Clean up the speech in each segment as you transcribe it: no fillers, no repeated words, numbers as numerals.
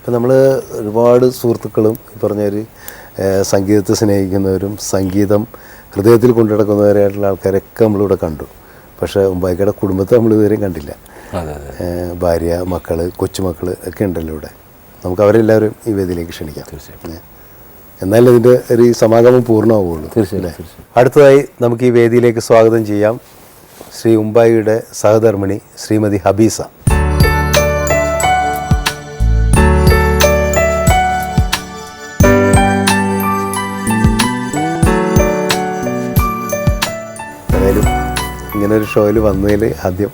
ഇപ്പം നമ്മൾ ഒരുപാട് സുഹൃത്തുക്കളും ഈ പറഞ്ഞൊരു സംഗീതത്തെ സ്നേഹിക്കുന്നവരും സംഗീതം ഹൃദയത്തിൽ കൊണ്ടു നടക്കുന്നവരായിട്ടുള്ള ആൾക്കാരൊക്കെ നമ്മളിവിടെ കണ്ടു. പക്ഷേ ഉമ്പായിക്കയുടെ കുടുംബത്തെ നമ്മൾ ഇതുവരെയും കണ്ടില്ല. ഭാര്യ, മക്കൾ, കൊച്ചുമക്കൾ ഒക്കെ ഉണ്ടല്ലോ ഇവിടെ. നമുക്ക് അവരെല്ലാവരും ഈ വേദിയിലേക്ക് ക്ഷണിക്കാം. എന്നാലും ഇതിൻ്റെ ഒരു സമാഗമം പൂർണ്ണമാവുള്ളൂ. അടുത്തതായി നമുക്ക് ഈ വേദിയിലേക്ക് സ്വാഗതം ചെയ്യാം ശ്രീ ഉമ്പായിയുടെ സഹധർമ്മിണി ശ്രീമതി ഹബീസ. ഏതായാലും ഇങ്ങനൊരു ഷോയിൽ വന്നതിൽ ആദ്യം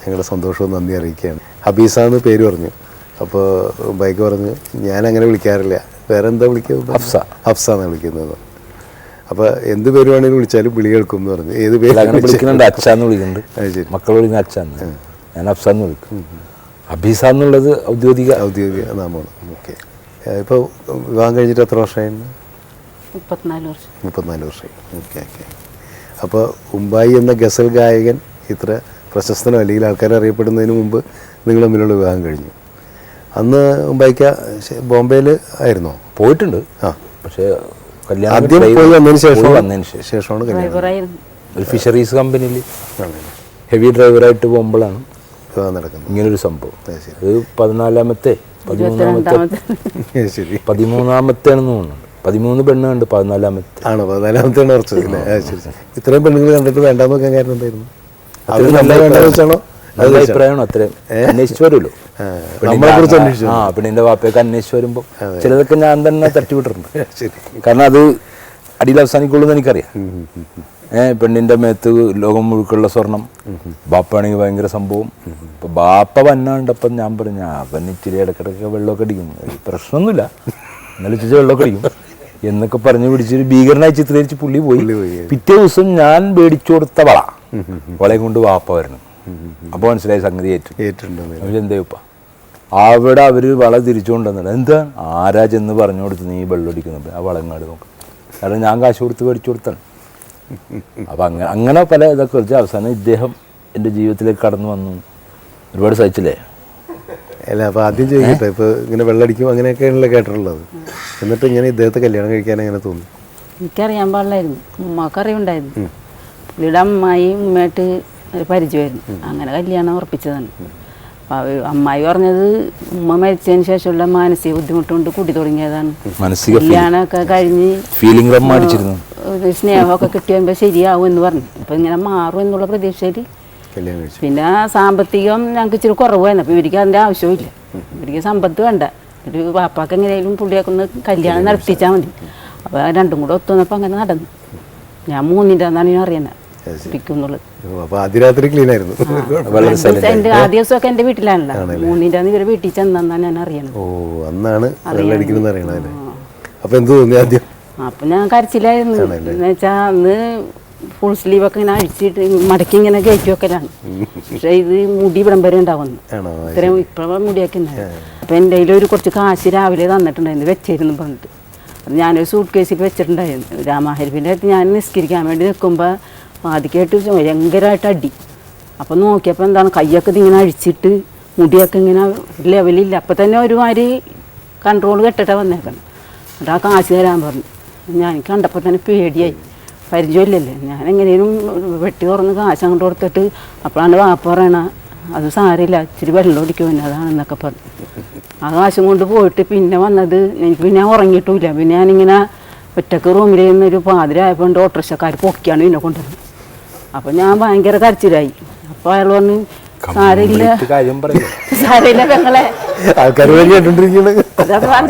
ഞങ്ങളുടെ സന്തോഷവും നന്ദി അറിയിക്കുകയാണ്. ഹബീസ എന്ന് പേര് പറഞ്ഞു. അപ്പോൾ ഉമ്പായിക്ക് പറഞ്ഞു ഞാൻ അങ്ങനെ വിളിക്കാറില്ല, വേറെ എന്താ വിളിക്കുക? ഹഫ്സ എന്നാണ് വിളിക്കുന്നത്. അപ്പോൾ എന്ത് പേര് വേണമെങ്കിലും വിളിച്ചാലും വിളി കേൾക്കും എന്ന് പറഞ്ഞു. ഏത് പേര് വിളിക്കുന്നുണ്ട്? അച്ഛന്ന് വിളിക്കുന്നുണ്ട്. മക്കൾ വിളിക്കുന്ന അച്ഛന്ന്, ഞാൻ ഹഫ്സ എന്ന് വിളിക്കും. ഹബീസ എന്നുള്ളത് ഔദ്യോഗിക നാമമാണ്. ഓക്കെ. ഇപ്പോൾ വിവാഹം കഴിഞ്ഞിട്ട് എത്ര വർഷമായിരുന്നു? 34 വർഷമായി. ഓക്കെ. അപ്പോൾ ഉമ്പായി എന്ന ഗസൽ ഗായകൻ ഇത്ര പ്രശസ്തനോ അല്ലെങ്കിൽ ആൾക്കാർ അറിയപ്പെടുന്നതിന് മുമ്പ് നിങ്ങൾ തമ്മിലുള്ള വിവാഹം കഴിഞ്ഞു. അന്ന് ഉമ്പായിക്ക ബോംബെയിൽ ആയിരുന്നോ? പോയിട്ടുണ്ട്. പക്ഷേ ആദ്യം പോയി വന്നതിന് ശേഷമാണ് കല്യാണം. ഒരു ഫിഷറീസ് കമ്പനിയിൽ ഹെവി ഡ്രൈവറായിട്ട് പോകുമ്പോഴാണ് നടക്കുന്നത് ഇങ്ങനൊരു സംഭവം. ഇത് 13-ാമത്തെ 13-ാമത്തെയാണെന്ന് തോന്നുന്നുണ്ട്. 13 പെണ്ണുണ്ട്, 14-ാമത്തെ ആണോ? 14-ാമത്തെയാണ് ഉറച്ചത്. ഇത്രയും പെണ്ണുങ്ങൾ കണ്ടിട്ട് വേണ്ടാന്ന് വെക്കാൻ കാരണം എന്തായിരുന്നു? നല്ല അഭിപ്രായമാണോ? അത്രയും അന്വേഷിച്ചു വരുമല്ലോ പെണ്ണിന്റെ വാപ്പയൊക്കെ അന്വേഷിച്ച് വരുമ്പോൾ ചിലതൊക്കെ ഞാൻ തന്നെ തട്ടിവിട്ടിട്ടുണ്ട്. കാരണം അത് അടിയിൽ അവസാനിക്കുള്ളൂ എന്ന് എനിക്കറിയാം. പെണ്ണിന്റെ മേത്ത് ലോകം മുഴുക്കുള്ള സ്വർണം, ബാപ്പാണെങ്കിൽ ഭയങ്കര സംഭവം. ഇപ്പൊ ബാപ്പ വന്നാണ്ടപ്പം ഞാൻ പറഞ്ഞു അവൻ ഇച്ചിരി ഇടക്കിടക്ക് വെള്ളമൊക്കെ അടിക്കും, പ്രശ്നമൊന്നുമില്ല, എന്നാലും ഇച്ചിരി വെള്ളമൊക്കെ അടിക്കും എന്നൊക്കെ പറഞ്ഞ് പിടിച്ചൊരു ഭീകരനായി ചിത്രീകരിച്ച് പുള്ളി പോയി. പിറ്റേ ദിവസം ഞാൻ മേടിച്ചു കൊടുത്ത വളയും കൊണ്ട് വാപ്പ വരുന്നു. അപ്പോൾ മനസ്സിലായി സംഗതി ഏറ്റിട്ടുണ്ട്. എന്താ അവിടെ അവർ വള തിരിച്ചുകൊണ്ടുവന്നില്ല. എന്താ ആരാ ചെന്ന് പറഞ്ഞു കൊടുത്ത് നീ വെള്ളമടിക്കുന്നുണ്ട്, ആ വളങ്ങാട് നോക്കാം. കാരണം ഞാൻ കാശ് കൊടുത്ത് മേടിച്ചു കൊടുത്താണ്. അപ്പം അങ്ങനെ പല ഇതൊക്കെ വെച്ച് അവസാനം ഇദ്ദേഹം എൻ്റെ ജീവിതത്തിലേക്ക് കടന്നു വന്നു. ഒരുപാട് സഹിച്ചില്ലേ? അല്ല, അപ്പോൾ ആദ്യം ചോദിക്കട്ടെ, ഇപ്പോൾ ഇങ്ങനെ വെള്ളമടിക്കും അങ്ങനെയൊക്കെയാണല്ലോ കേട്ടിട്ടുള്ളത്. എന്നിട്ട് ഇങ്ങനെ ഇദ്ദേഹത്തെ കല്യാണം കഴിക്കാൻ എങ്ങനെ തോന്നി? എനിക്കറിയാൻ പാടില്ലായിരുന്നു, ഉമ്മക്കറിയുണ്ടായിരുന്നു. പുള്ളിയുടെ അമ്മായി ഉമ്മയായിട്ട് ഒരു പരിചയമായിരുന്നു. അങ്ങനെ കല്യാണം ഉറപ്പിച്ചതാണ്. അപ്പോൾ അമ്മായി പറഞ്ഞത് ഉമ്മ മരിച്ചതിന് ശേഷമുള്ള മാനസിക ബുദ്ധിമുട്ടുകൊണ്ട് കൂടി തുടങ്ങിയതാണ്. കല്യാണമൊക്കെ കഴിഞ്ഞ് സ്നേഹമൊക്കെ കിട്ടിയപ്പോൾ ശരിയാവും എന്ന് പറഞ്ഞു. അപ്പോൾ ഇങ്ങനെ മാറും എന്നുള്ള പ്രതീക്ഷയിൽ പിന്നെ സാമ്പത്തികം ഞങ്ങൾക്ക് ഇച്ചിരി കുറവായിരുന്നു. അപ്പോൾ ഇവർക്ക് അതിൻ്റെ ആവശ്യമില്ല, ഇവർക്ക് സമ്പത്ത് വേണ്ട, ഒരു പാപ്പാക്ക് എങ്ങനെയായാലും പുള്ളിയൊക്കെ ഒന്ന് കല്യാണം നടത്തിച്ചാൽ മതി. അപ്പോൾ രണ്ടും കൂടെ ഒത്തുവന്നപ്പോൾ അങ്ങനെ നടന്നു. ഞാൻ 3-ൻ്റെ അന്നാണ് ഞാൻ അറിയുന്നത് പിക്കുന്നുള്ളത്. ആദ്യ ദിവസമൊക്കെ എൻ്റെ വീട്ടിലാണല്ലോ. 3-ൻ്റെ അന്ന് ഇവരെ വീട്ടിൽ ചെന്നാണ് ഞാൻ അറിയണത്. അപ്പം ഞാൻ കരച്ചിലായിരുന്നു. എന്ന് വെച്ചാൽ അന്ന് ഫുൾ സ്ലീവൊക്കെ ഇങ്ങനെ അഴിച്ചിട്ട് മടക്കി ഇങ്ങനെ കയറ്റി വെക്കലാണ്. പക്ഷേ ഇത് മുടി ഇവിടം വരെ ഉണ്ടാവുന്നു. ഇത്രയും ഇപ്പം മുടിയൊക്കെ ഉണ്ടായിരുന്നു. അപ്പം എൻ്റെ കയ്യിൽ ഒരു കുറച്ച് കാശ് രാവിലെ തന്നിട്ടുണ്ടായിരുന്നു, വെച്ചിരുന്നു പറഞ്ഞിട്ട്. അത് ഞാനൊരു സൂട്ട് കേസിൽ വെച്ചിട്ടുണ്ടായിരുന്നു. രാമഹരിപ്പിൻ്റെ അടുത്ത് ഞാൻ നിസ്കരിക്കാൻ വേണ്ടി നിൽക്കുമ്പോൾ ആദ്യമായിട്ട് ഭയങ്കരമായിട്ട് അടി. അപ്പം നോക്കിയപ്പോൾ എന്താണ് കയ്യൊക്കെ ഇങ്ങനെ അഴിച്ചിട്ട് മുടിയൊക്കെ ഇങ്ങനെ ലെവലില്ല. അപ്പം തന്നെ ഒരുമാതിരി കൺട്രോൾ കെട്ടിട്ടാണ് വന്നേക്കണം. എന്നിട്ട് ആ കാശ് തരാൻ പറഞ്ഞു. ഞാൻ കണ്ടപ്പോൾ തന്നെ പേടിയായി, പരിചയമില്ലല്ലേ. ഞാൻ എങ്ങനെയും വെട്ടി തുറന്ന് കാശ് അങ്ങോട്ട് കൊടുത്തിട്ട് അപ്പോഴാണ് വാപ്പ പറയണ അത് സാരമില്ല, ഇച്ചിരി വെള്ളം ഒടിക്കുമെന്നെ അതാണെന്നൊക്കെ പറഞ്ഞു. ആ കാശും കൊണ്ട് പോയിട്ട് പിന്നെ വന്നത് എനിക്ക് പിന്നെ ഉറങ്ങിയിട്ടില്ല. പിന്നെ ഞാനിങ്ങനെ ഒറ്റക്ക് റൂമിൽ നിന്നൊരു പാതിരായപ്പോൾ ഓട്ടോറിക്ഷക്കാർ പൊക്കിയാണ് പിന്നെ കൊണ്ടുവന്നത്. അപ്പം ഞാൻ ഭയങ്കര കരച്ചിലായി. അപ്പോൾ അയാൾ പറഞ്ഞു സാരമില്ല പെങ്ങളെ,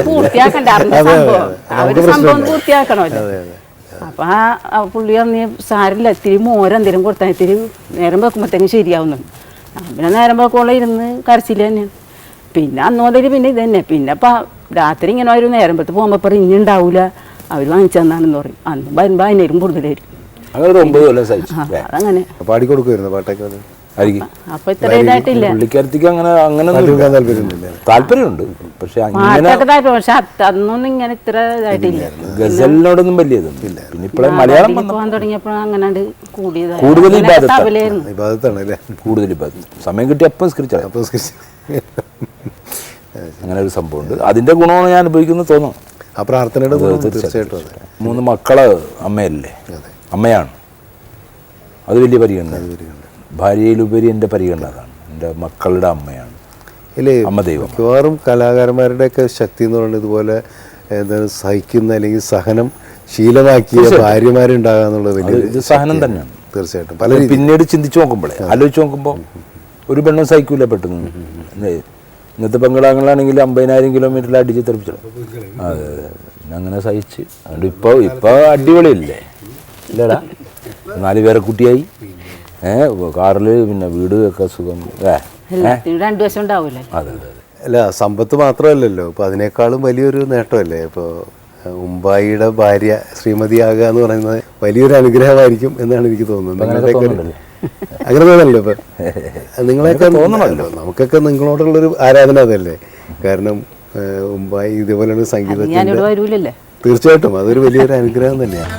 പൂർത്തിയാക്കണ്ട, അറിഞ്ഞ സംഭവം അവര് സംഭവം പൂർത്തിയാക്കണമല്ലോ. അപ്പം ആ പുള്ളി പറഞ്ഞ് സാരില്ല, ഇത്തിരി മോരെന്തെങ്കിലും കൊടുത്താൽ ഇത്തിരി നേരം വെക്കുമ്പോഴത്തേക്കും ശരിയാവുന്നുണ്ട്. പിന്നെ നേരം വെക്കോളം ഇരുന്ന് കരച്ചില്ല തന്നെയാണ്. പിന്നെ അന്ന് മുതൽ പിന്നെ ഇത് തന്നെ. പിന്നെ ഇപ്പം രാത്രി ഇങ്ങനെ ഒരു നേരം വെത്ത് പോകുമ്പോൾ പറയും ഇനി ഉണ്ടാവില്ല, അവർ വാങ്ങിച്ചു തന്നാണെന്ന് പറയും. അന്ന് വരുമ്പോൾ അതിനേരും കൂടുതലായിരിക്കും. അതങ്ങനെ അപ്പൊ ഇത്ര ഇതായിട്ടില്ല. താല്പര്യമുണ്ട്, പക്ഷെ അന്നൊന്നും ഇങ്ങനെ ഇത്ര ഇതായിട്ടില്ല. ഗസലിനോടൊന്നും വലിയ ഇതൊന്നുമില്ല. പിന്നെ ഇപ്പോഴേ മലയാളം പോകാൻ തുടങ്ങിയപ്പോൾ അങ്ങനെ കൂടുതൽ കൂടുതൽ സമയം കിട്ടിയ അപ്പം അങ്ങനെ ഒരു സംഭവമുണ്ട്. അതിൻ്റെ ഗുണമാണ് ഞാൻ അനുഭവിക്കുന്നത് തോന്നുന്നു. ആ പ്രാർത്ഥനയുടെ ഗുണം തീർച്ചയായിട്ടും അതെ. 3 മക്കള് അമ്മയല്ലേ, അമ്മയാണ്. അത് വലിയ പരിഗണന. ഭാര്യയിലുപരി എൻ്റെ പരിഗണന അതാണ്. എൻ്റെ മക്കളുടെ അമ്മയാണ്. ഇല്ലേ, അമ്മ ദൈവം. മിക്കവാറും കലാകാരന്മാരുടെയൊക്കെ ശക്തി എന്ന് പറയുന്നത് ഇതുപോലെ എന്താണ് സഹിക്കുന്ന അല്ലെങ്കിൽ സഹനം ശീലമാക്കിയ ഭാര്യമാരുണ്ടാകുക എന്നുള്ളത് വലിയ സഹനം തന്നെയാണ് തീർച്ചയായിട്ടും. പല പിന്നീട് ചിന്തിച്ചു നോക്കുമ്പോഴേ, ആലോചിച്ച് നോക്കുമ്പോൾ ഒരു പെണ്ണും സഹിക്കൂല പെട്ടെന്ന്. ഇന്നത്തെ പെങ്ങളാണെങ്കിൽ 50,000 കിലോമീറ്ററിൽ അടിച്ച് തെറിപ്പിച്ചു. അതെ അതെ, അങ്ങനെ സഹിച്ച്. അതുകൊണ്ട് ഇപ്പോൾ അടിപൊളിയല്ലേ ഇല്ലടാ, 4 പേരെ കുട്ടിയായി, കാറിൽ പിന്നെ വീട് ഒക്കെ സുഖം. 2 വശം ഉണ്ടാവൂലേ. അതെ അതെ. അല്ല, സമ്പത്ത് മാത്രമല്ലല്ലോ, ഇപ്പോൾ അതിനേക്കാളും വലിയൊരു നേട്ടമല്ലേ ഇപ്പോൾ ഉമ്പായിയുടെ ഭാര്യ ശ്രീമതിയാകുക എന്ന് പറയുന്നത് വലിയൊരു അനുഗ്രഹമായിരിക്കും എന്നാണ് എനിക്ക് തോന്നുന്നത്. അങ്ങനെ തോന്നണല്ലോ ഇപ്പം നിങ്ങളെയൊക്കെ തോന്നണമല്ലോ. നമുക്കൊക്കെ നിങ്ങളോടുള്ളൊരു ആരാധന അതല്ലേ. കാരണം ഉമ്പായി ഇതുപോലെയുള്ള സംഗീതത്തിൻ്റെ വരൂലല്ലേ. തീർച്ചയായിട്ടും അതൊരു വലിയൊരു അനുഗ്രഹം തന്നെയാണ്.